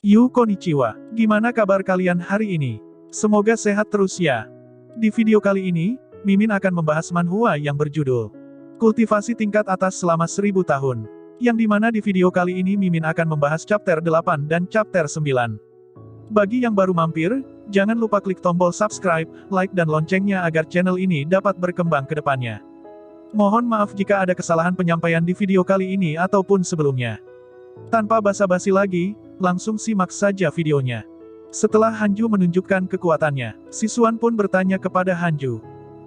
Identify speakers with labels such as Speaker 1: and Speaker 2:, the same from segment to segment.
Speaker 1: Konnichiwa. Gimana kabar kalian hari ini? Semoga sehat terus ya. Di video kali ini, Mimin akan membahas manhwa yang berjudul Kultivasi Tingkat Atas Selama 1000 Tahun. Yang dimana di video kali ini Mimin akan membahas chapter 8 dan chapter 9. Bagi yang baru mampir, jangan lupa klik tombol subscribe, like dan loncengnya agar channel ini dapat berkembang ke depannya. Mohon maaf jika ada kesalahan penyampaian di video kali ini ataupun sebelumnya. Tanpa basa-basi lagi, langsung simak saja videonya. Setelah Hanju menunjukkan kekuatannya, Sisuan pun bertanya kepada Hanju.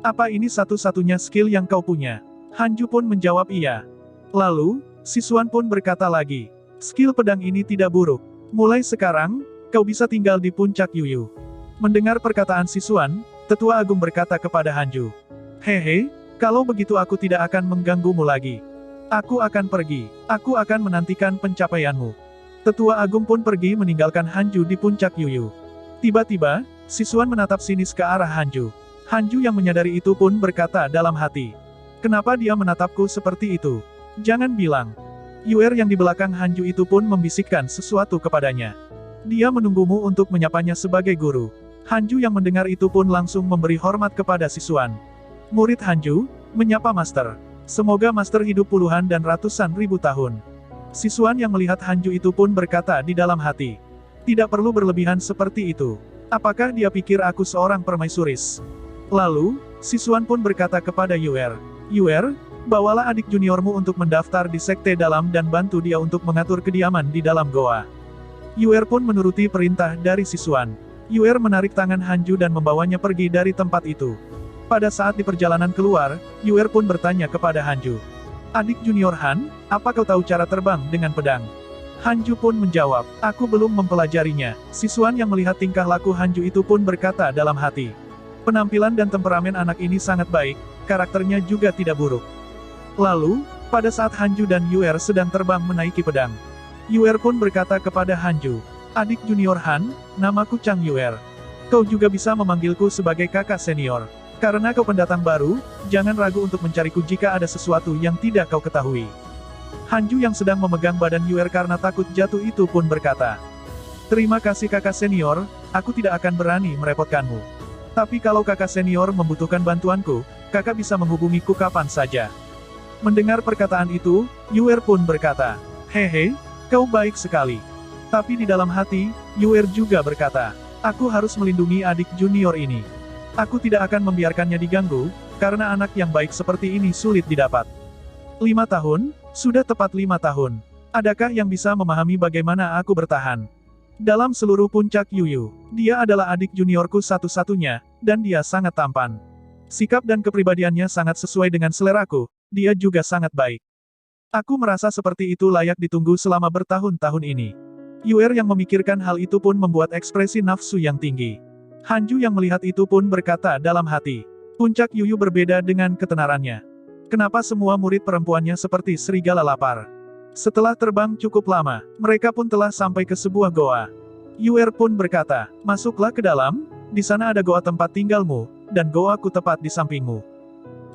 Speaker 1: Apa ini satu-satunya skill yang kau punya? Hanju pun menjawab iya. Lalu, Sisuan pun berkata lagi, skill pedang ini tidak buruk. Mulai sekarang, kau bisa tinggal di puncak Yuyu. Mendengar perkataan Sisuan, Tetua Agung berkata kepada Hanju. Hehe, kalau begitu aku tidak akan mengganggumu lagi. Aku akan pergi. Aku akan menantikan pencapaianmu. Tetua Agung pun pergi meninggalkan Hanju di puncak Yuyu. Tiba-tiba, Sisuan menatap sinis ke arah Hanju. Hanju yang menyadari itu pun berkata dalam hati. Kenapa dia menatapku seperti itu? Jangan bilang. Yuer yang di belakang Hanju itu pun membisikkan sesuatu kepadanya. Dia menunggumu untuk menyapanya sebagai guru. Hanju yang mendengar itu pun langsung memberi hormat kepada Sisuan. Murid Hanju, menyapa Master. Semoga Master hidup puluhan dan ratusan ribu tahun. Sisuan yang melihat Hanju itu pun berkata di dalam hati. Tidak perlu berlebihan seperti itu. Apakah dia pikir aku seorang permaisuris? Lalu, Sisuan pun berkata kepada Yuer. Yuer, bawalah adik juniormu untuk mendaftar di sekte dalam dan bantu dia untuk mengatur kediaman di dalam goa. Yuer pun menuruti perintah dari Sisuan. Yuer menarik tangan Hanju dan membawanya pergi dari tempat itu. Pada saat di perjalanan keluar, Yuer pun bertanya kepada Hanju. Adik junior Han, apa kau tahu cara terbang dengan pedang? Hanju pun menjawab, aku belum mempelajarinya. Sisuan yang melihat tingkah laku Hanju itu pun berkata dalam hati. Penampilan dan temperamen anak ini sangat baik, karakternya juga tidak buruk. Lalu, pada saat Hanju dan Yuer sedang terbang menaiki pedang. Yuer pun berkata kepada Hanju, adik junior Han, namaku Chang Yuer. Kau juga bisa memanggilku sebagai kakak senior. Karena kau pendatang baru, jangan ragu untuk mencariku jika ada sesuatu yang tidak kau ketahui. Hanju yang sedang memegang badan Yuer karena takut jatuh itu pun berkata. Terima kasih kakak senior, aku tidak akan berani merepotkanmu. Tapi kalau kakak senior membutuhkan bantuanku, kakak bisa menghubungiku kapan saja. Mendengar perkataan itu, Yuer pun berkata. Hehe, kau baik sekali. Tapi di dalam hati, Yuer juga berkata. Aku harus melindungi adik junior ini. Aku tidak akan membiarkannya diganggu, karena anak yang baik seperti ini sulit didapat. 5 tahun, sudah tepat 5 tahun. Adakah yang bisa memahami bagaimana aku bertahan? Dalam seluruh puncak Yuyu, dia adalah adik juniorku satu-satunya, dan dia sangat tampan. Sikap dan kepribadiannya sangat sesuai dengan seleraku, dia juga sangat baik. Aku merasa seperti itu layak ditunggu selama bertahun-tahun ini. Yuer yang memikirkan hal itu pun membuat ekspresi nafsu yang tinggi. Hanju yang melihat itu pun berkata dalam hati. Puncak Yuyu berbeda dengan ketenarannya. Kenapa semua murid perempuannya seperti serigala lapar? Setelah terbang cukup lama, mereka pun telah sampai ke sebuah goa. Yuer pun berkata, masuklah ke dalam, di sana ada goa tempat tinggalmu, dan goaku tepat di sampingmu.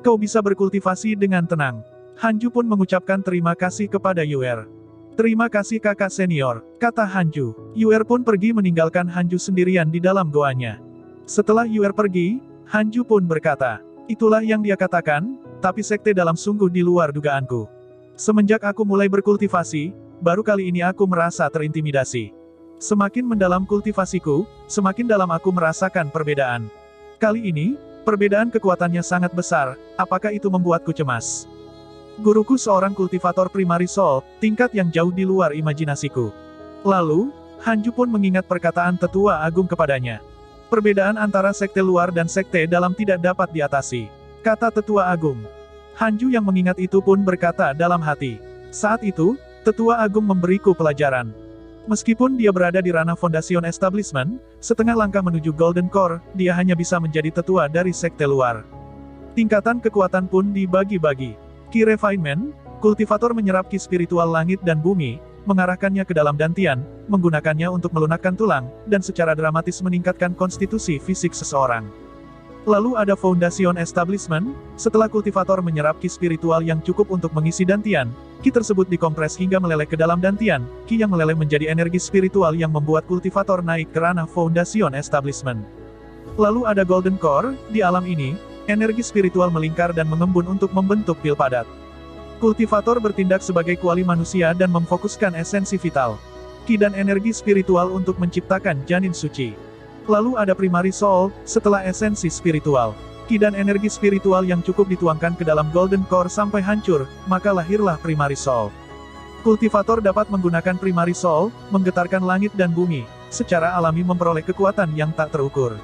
Speaker 1: Kau bisa berkultivasi dengan tenang. Hanju pun mengucapkan terima kasih kepada Yuer. Terima kasih kakak senior, kata Hanju. Yuer pun pergi meninggalkan Hanju sendirian di dalam goanya. Setelah Yuer pergi, Hanju pun berkata, itulah yang dia katakan, tapi sekte dalam sungguh di luar dugaanku. Semenjak aku mulai berkultivasi, baru kali ini aku merasa terintimidasi. Semakin mendalam kultivasiku, semakin dalam aku merasakan perbedaan. Kali ini, perbedaan kekuatannya sangat besar, apakah itu membuatku cemas? Guruku seorang kultivator primary soul, tingkat yang jauh di luar imajinasiku. Lalu, Hanju pun mengingat perkataan Tetua Agung kepadanya. Perbedaan antara sekte luar dan sekte dalam tidak dapat diatasi, kata Tetua Agung. Hanju yang mengingat itu pun berkata dalam hati. Saat itu, Tetua Agung memberiku pelajaran. Meskipun dia berada di ranah Foundation Establishment, setengah langkah menuju Golden Core, dia hanya bisa menjadi tetua dari sekte luar. Tingkatan kekuatan pun dibagi-bagi. Ki Refinement, kultivator menyerap ki spiritual langit dan bumi, mengarahkannya ke dalam dantian, menggunakannya untuk melunakkan tulang, dan secara dramatis meningkatkan konstitusi fisik seseorang. Lalu ada Foundation Establishment, setelah kultivator menyerap ki spiritual yang cukup untuk mengisi dantian, Ki tersebut dikompres hingga meleleh ke dalam dantian, ki yang meleleh menjadi energi spiritual yang membuat kultivator naik ke ranah Foundation Establishment. Lalu ada Golden Core, di alam ini, energi spiritual melingkar dan mengembun untuk membentuk pil padat. Kultivator bertindak sebagai kuali manusia dan memfokuskan esensi vital, ki dan energi spiritual untuk menciptakan janin suci. Lalu ada Primary Soul, setelah esensi spiritual, ki dan energi spiritual yang cukup dituangkan ke dalam Golden Core sampai hancur, maka lahirlah Primary Soul. Kultivator dapat menggunakan Primary Soul, menggetarkan langit dan bumi, secara alami memperoleh kekuatan yang tak terukur.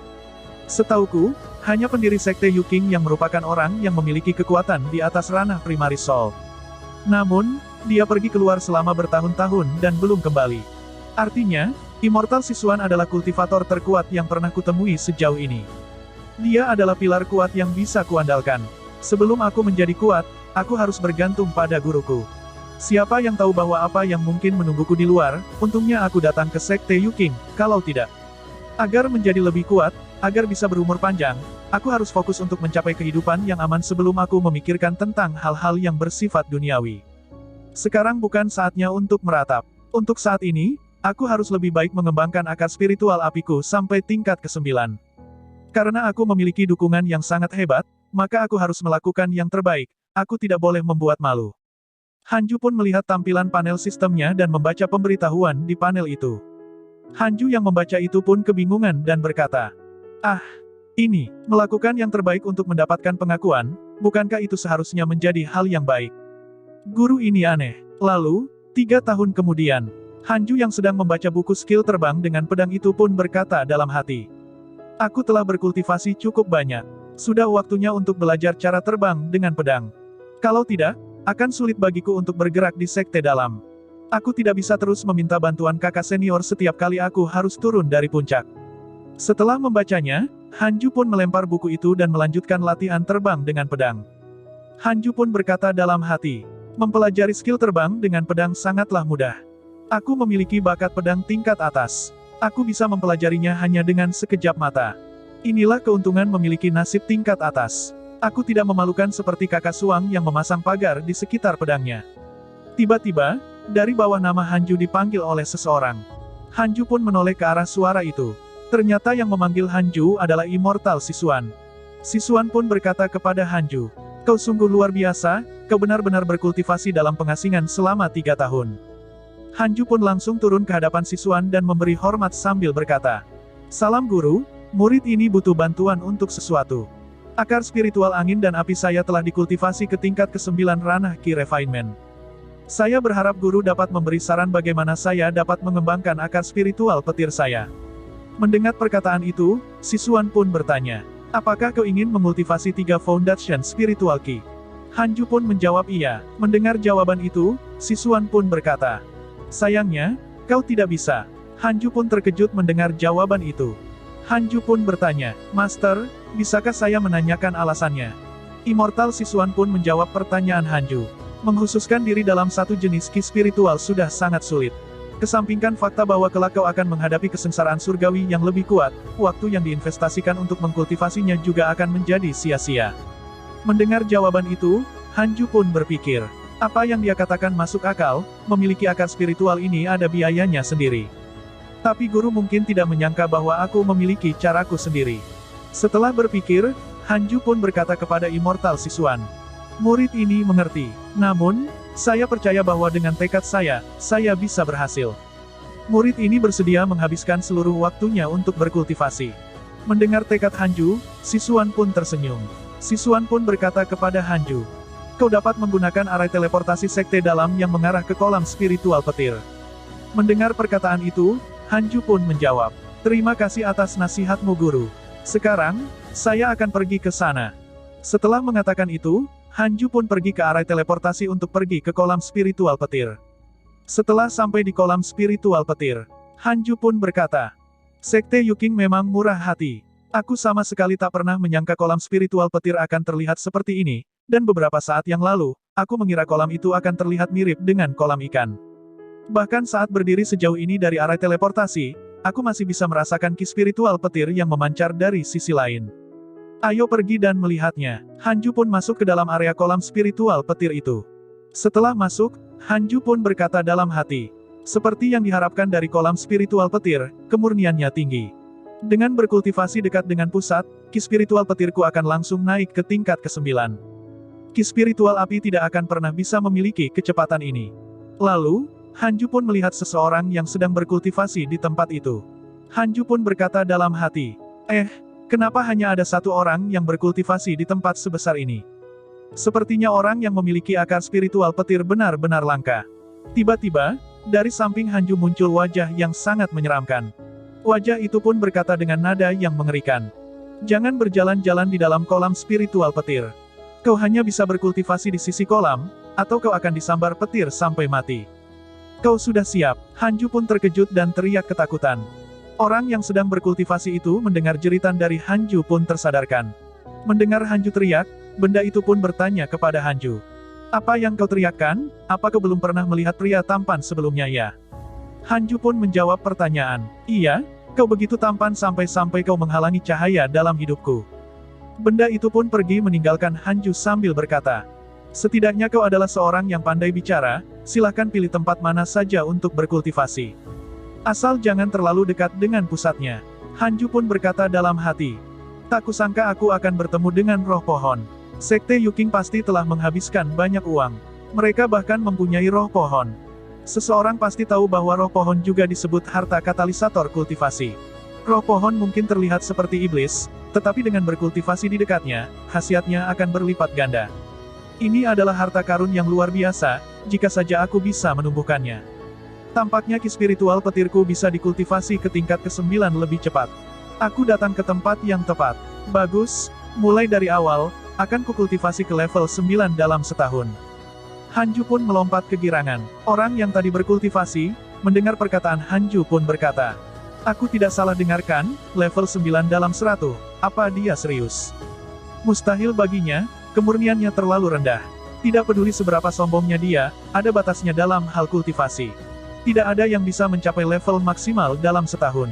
Speaker 1: Setauku, hanya pendiri sekte Yuking yang merupakan orang yang memiliki kekuatan di atas ranah Primary Soul. Namun, dia pergi keluar selama bertahun-tahun dan belum kembali. Artinya, Immortal Sisuan adalah kultivator terkuat yang pernah kutemui sejauh ini. Dia adalah pilar kuat yang bisa kuandalkan. Sebelum aku menjadi kuat, aku harus bergantung pada guruku. Siapa yang tahu bahwa apa yang mungkin menungguku di luar, untungnya aku datang ke sekte Yuking, kalau tidak. Agar menjadi lebih kuat, agar bisa berumur panjang, aku harus fokus untuk mencapai kehidupan yang aman sebelum aku memikirkan tentang hal-hal yang bersifat duniawi. Sekarang bukan saatnya untuk meratap. Untuk saat ini, aku harus lebih baik mengembangkan akar spiritual apiku sampai tingkat ke-9. Karena aku memiliki dukungan yang sangat hebat, maka aku harus melakukan yang terbaik, aku tidak boleh membuat malu. Hanju pun melihat tampilan panel sistemnya dan membaca pemberitahuan di panel itu. Hanju yang membaca itu pun kebingungan dan berkata, "Ah, ini, melakukan yang terbaik untuk mendapatkan pengakuan, bukankah itu seharusnya menjadi hal yang baik?" Guru ini aneh. Lalu, 3 tahun kemudian, Hanju yang sedang membaca buku skill terbang dengan pedang itu pun berkata dalam hati, "Aku telah berkultivasi cukup banyak. Sudah waktunya untuk belajar cara terbang dengan pedang. Kalau tidak, akan sulit bagiku untuk bergerak di sekte dalam. Aku tidak bisa terus meminta bantuan kakak senior setiap kali aku harus turun dari puncak." Setelah membacanya, Hanju pun melempar buku itu dan melanjutkan latihan terbang dengan pedang. Hanju pun berkata dalam hati, "Mempelajari skill terbang dengan pedang sangatlah mudah. Aku memiliki bakat pedang tingkat atas. Aku bisa mempelajarinya hanya dengan sekejap mata. Inilah keuntungan memiliki nasib tingkat atas. Aku tidak memalukan seperti kakak Suang yang memasang pagar di sekitar pedangnya." Tiba-tiba, dari bawah nama Hanju dipanggil oleh seseorang. Hanju pun menoleh ke arah suara itu. Ternyata yang memanggil Hanju adalah Immortal Sisuan. Sisuan pun berkata kepada Hanju, "Kau sungguh luar biasa, kau benar-benar berkultivasi dalam pengasingan selama 3 tahun. Hanju pun langsung turun ke hadapan Sisuan dan memberi hormat sambil berkata, "Salam guru, murid ini butuh bantuan untuk sesuatu. Akar spiritual angin dan api saya telah dikultivasi ke tingkat ke-9 ranah Ki Refinement. Saya berharap guru dapat memberi saran bagaimana saya dapat mengembangkan akar spiritual petir saya." Mendengar perkataan itu, Sisuan pun bertanya, "Apakah kau ingin memultivasi 3 Foundation Spiritual Ki?" Hanju pun menjawab iya. Mendengar jawaban itu, Sisuan pun berkata, "Sayangnya, kau tidak bisa." Hanju pun terkejut mendengar jawaban itu. Hanju pun bertanya, "Master, bisakah saya menanyakan alasannya?" Immortal Sisuan pun menjawab pertanyaan Hanju. Menghususkan diri dalam satu jenis ki spiritual sudah sangat sulit. Kesampingkan fakta bahwa kelak kau akan menghadapi kesengsaraan surgawi yang lebih kuat, waktu yang diinvestasikan untuk mengkultivasinya juga akan menjadi sia-sia. Mendengar jawaban itu, Hanju pun berpikir, apa yang dia katakan masuk akal, memiliki akar spiritual ini ada biayanya sendiri. Tapi guru mungkin tidak menyangka bahwa aku memiliki caraku sendiri. Setelah berpikir, Hanju pun berkata kepada Immortal Sisuan, "Murid ini mengerti. Namun, saya percaya bahwa dengan tekad saya bisa berhasil." Murid ini bersedia menghabiskan seluruh waktunya untuk berkultivasi. Mendengar tekad Hanju, Sisuan pun tersenyum. Sisuan pun berkata kepada Hanju, "Kau dapat menggunakan arai teleportasi sekte dalam yang mengarah ke kolam spiritual petir." Mendengar perkataan itu, Hanju pun menjawab, "Terima kasih atas nasihatmu guru. Sekarang, saya akan pergi ke sana." Setelah mengatakan itu, Hanju pun pergi ke arai teleportasi untuk pergi ke kolam spiritual petir. Setelah sampai di kolam spiritual petir, Hanju pun berkata, "Sekte Yuking memang murah hati. Aku sama sekali tak pernah menyangka kolam spiritual petir akan terlihat seperti ini, dan beberapa saat yang lalu, aku mengira kolam itu akan terlihat mirip dengan kolam ikan. Bahkan saat berdiri sejauh ini dari arai teleportasi, aku masih bisa merasakan ki spiritual petir yang memancar dari sisi lain. Ayo pergi dan melihatnya." Hanju pun masuk ke dalam area kolam spiritual petir itu. Setelah masuk, Hanju pun berkata dalam hati. Seperti yang diharapkan dari kolam spiritual petir, kemurniannya tinggi. Dengan berkultivasi dekat dengan pusat, ki spiritual petirku akan langsung naik ke tingkat ke-9. Ki spiritual api tidak akan pernah bisa memiliki kecepatan ini. Lalu, Hanju pun melihat seseorang yang sedang berkultivasi di tempat itu. Hanju pun berkata dalam hati, kenapa hanya ada satu orang yang berkultivasi di tempat sebesar ini? Sepertinya orang yang memiliki akar spiritual petir benar-benar langka. Tiba-tiba, dari samping Hanju muncul wajah yang sangat menyeramkan. Wajah itu pun berkata dengan nada yang mengerikan. Jangan berjalan-jalan di dalam kolam spiritual petir. Kau hanya bisa berkultivasi di sisi kolam, atau kau akan disambar petir sampai mati. Kau sudah siap? Hanju pun terkejut dan teriak ketakutan. Orang yang sedang berkultivasi itu mendengar jeritan dari Hanju pun tersadarkan. Mendengar Hanju teriak, benda itu pun bertanya kepada Hanju. Apa yang kau teriakkan? Apa kau belum pernah melihat pria tampan sebelumnya ya? Hanju pun menjawab pertanyaan. Iya, kau begitu tampan sampai-sampai kau menghalangi cahaya dalam hidupku. Benda itu pun pergi meninggalkan Hanju sambil berkata. Setidaknya kau adalah seorang yang pandai bicara, silahkan pilih tempat mana saja untuk berkultivasi. Asal jangan terlalu dekat dengan pusatnya. Hanju pun berkata dalam hati. Tak kusangka aku akan bertemu dengan roh pohon. Sekte Yuking pasti telah menghabiskan banyak uang. Mereka bahkan mempunyai roh pohon. Seseorang pasti tahu bahwa roh pohon juga disebut harta katalisator kultivasi. Roh pohon mungkin terlihat seperti iblis, tetapi dengan berkultivasi di dekatnya, khasiatnya akan berlipat ganda. Ini adalah harta karun yang luar biasa, jika saja aku bisa menumbuhkannya. Tampaknya ki spiritual petirku bisa dikultivasi ke tingkat ke-9 lebih cepat. Aku datang ke tempat yang tepat. Bagus, mulai dari awal, akan kukultivasi ke level 9 dalam setahun. Hanju pun melompat kegirangan. Orang yang tadi berkultivasi, mendengar perkataan Hanju pun berkata, aku tidak salah dengarkan, level 9 dalam 100, apa dia serius? Mustahil baginya, kemurniannya terlalu rendah. Tidak peduli seberapa sombongnya dia, ada batasnya dalam hal kultivasi. Tidak ada yang bisa mencapai level maksimal dalam setahun.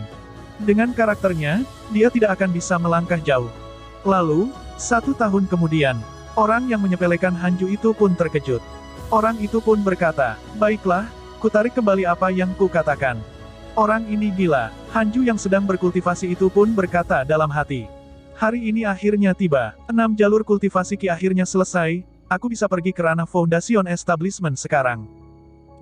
Speaker 1: Dengan karakternya, dia tidak akan bisa melangkah jauh. Lalu, 1 tahun kemudian, orang yang menyepelekan Hanju itu pun terkejut. Orang itu pun berkata, baiklah, kutarik kembali apa yang kukatakan. Orang ini gila. Hanju yang sedang berkultivasi itu pun berkata dalam hati. Hari ini akhirnya tiba. 6 jalur kultivasi ki akhirnya selesai, aku bisa pergi ke ranah Foundation Establishment sekarang.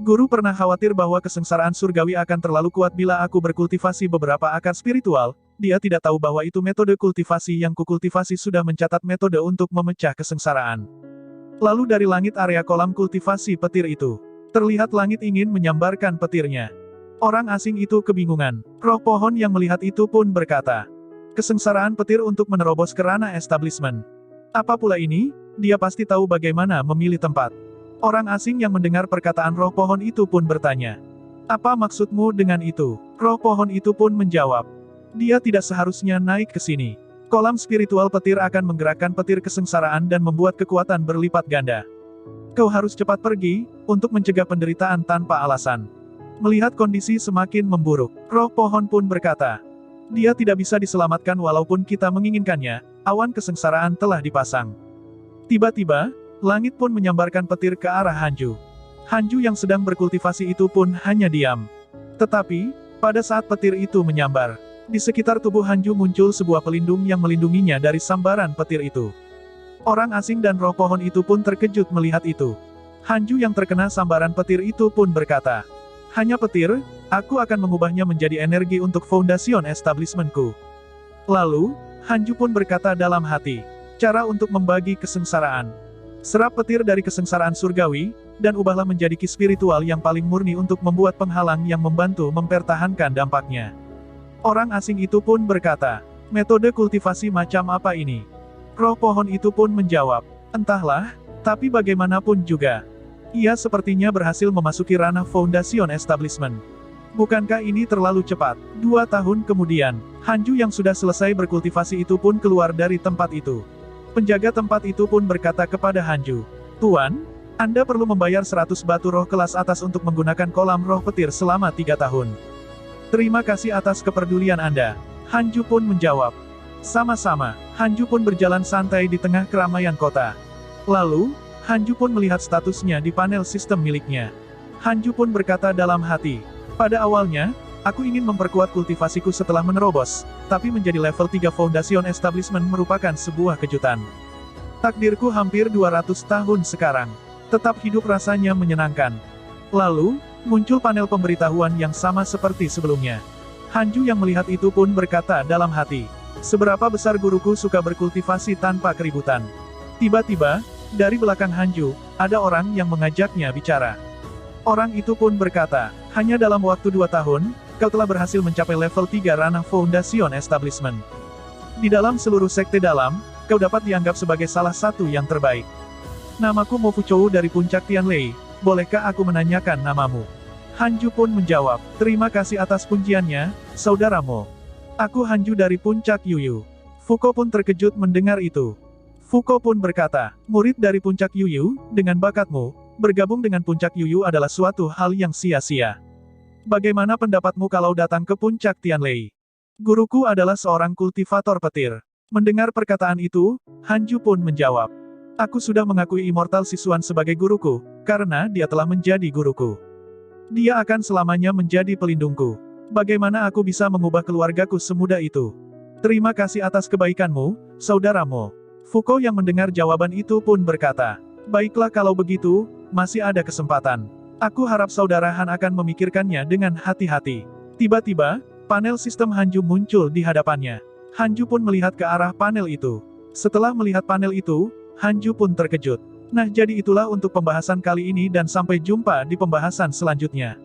Speaker 1: Guru pernah khawatir bahwa kesengsaraan surgawi akan terlalu kuat bila aku berkultivasi beberapa akar spiritual. Dia tidak tahu bahwa itu metode kultivasi yang kukultivasi sudah mencatat metode untuk memecah kesengsaraan. Lalu dari langit area kolam kultivasi petir itu, terlihat langit ingin menyambarkan petirnya. Orang asing itu kebingungan. Roh pohon yang melihat itu pun berkata, kesengsaraan petir untuk menerobos ke ranah establishment. Apa pula ini? Dia pasti tahu bagaimana memilih tempat. Orang asing yang mendengar perkataan roh pohon itu pun bertanya, apa maksudmu dengan itu? Roh pohon itu pun menjawab, dia tidak seharusnya naik ke sini. Kolam spiritual petir akan menggerakkan petir kesengsaraan dan membuat kekuatan berlipat ganda. Kau harus cepat pergi, untuk mencegah penderitaan tanpa alasan. Melihat kondisi semakin memburuk, roh pohon pun berkata, dia tidak bisa diselamatkan walaupun kita menginginkannya, awan kesengsaraan telah dipasang. Tiba-tiba, langit pun menyambarkan petir ke arah Hanju. Hanju yang sedang berkultivasi itu pun hanya diam. Tetapi, pada saat petir itu menyambar, di sekitar tubuh Hanju muncul sebuah pelindung yang melindunginya dari sambaran petir itu. Orang asing dan roh pohon itu pun terkejut melihat itu. Hanju yang terkena sambaran petir itu pun berkata, hanya petir, aku akan mengubahnya menjadi energi untuk Foundation Establishmentku. Lalu, Hanju pun berkata dalam hati, cara untuk membagi kesengsaraan. Serap petir dari kesengsaraan surgawi, dan ubahlah menjadi ki spiritual yang paling murni untuk membuat penghalang yang membantu mempertahankan dampaknya. Orang asing itu pun berkata, metode kultivasi macam apa ini? Roh pohon itu pun menjawab, entahlah, tapi bagaimanapun juga. Ia sepertinya berhasil memasuki ranah Foundation Establishment. Bukankah ini terlalu cepat? 2 tahun kemudian, Hanju yang sudah selesai berkultivasi itu pun keluar dari tempat itu. Penjaga tempat itu pun berkata kepada Hanju, Tuan, Anda perlu membayar 100 batu roh kelas atas untuk menggunakan kolam roh petir selama 3 tahun. Terima kasih atas kepedulian Anda. Hanju pun menjawab. Sama-sama, Hanju pun berjalan santai di tengah keramaian kota. Lalu, Hanju pun melihat statusnya di panel sistem miliknya. Hanju pun berkata dalam hati, pada awalnya, aku ingin memperkuat kultivasiku setelah menerobos, tapi menjadi level 3 Foundation Establishment merupakan sebuah kejutan. Takdirku hampir 200 tahun sekarang. Tetap hidup rasanya menyenangkan. Lalu, muncul panel pemberitahuan yang sama seperti sebelumnya. Hanju yang melihat itu pun berkata dalam hati, seberapa besar guruku suka berkultivasi tanpa keributan. Tiba-tiba, dari belakang Hanju, ada orang yang mengajaknya bicara. Orang itu pun berkata, hanya dalam waktu 2 tahun, kau telah berhasil mencapai level 3 ranah Foundation Establishment. Di dalam seluruh sekte dalam, kau dapat dianggap sebagai salah satu yang terbaik. Namaku Mo Fuchou dari Puncak Tianlei, bolehkah aku menanyakan namamu? Hanju pun menjawab, terima kasih atas pujiannya, saudara Mo. Aku Hanju dari Puncak Yuyu. Fuko pun terkejut mendengar itu. Fuko pun berkata, murid dari Puncak Yuyu, dengan bakatmu, bergabung dengan Puncak Yuyu adalah suatu hal yang sia-sia. Bagaimana pendapatmu kalau datang ke Puncak Tianlei? Guruku adalah seorang kultivator petir. Mendengar perkataan itu, Hanju pun menjawab, aku sudah mengakui Immortal Sisuan sebagai guruku, karena dia telah menjadi guruku. Dia akan selamanya menjadi pelindungku. Bagaimana aku bisa mengubah keluargaku semudah itu? Terima kasih atas kebaikanmu, saudara Mo. Fuko yang mendengar jawaban itu pun berkata, baiklah kalau begitu, masih ada kesempatan. Aku harap saudara Han akan memikirkannya dengan hati-hati. Tiba-tiba, panel sistem Hanju muncul di hadapannya. Hanju pun melihat ke arah panel itu. Setelah melihat panel itu, Hanju pun terkejut. Nah jadi itulah untuk pembahasan kali ini dan sampai jumpa di pembahasan selanjutnya.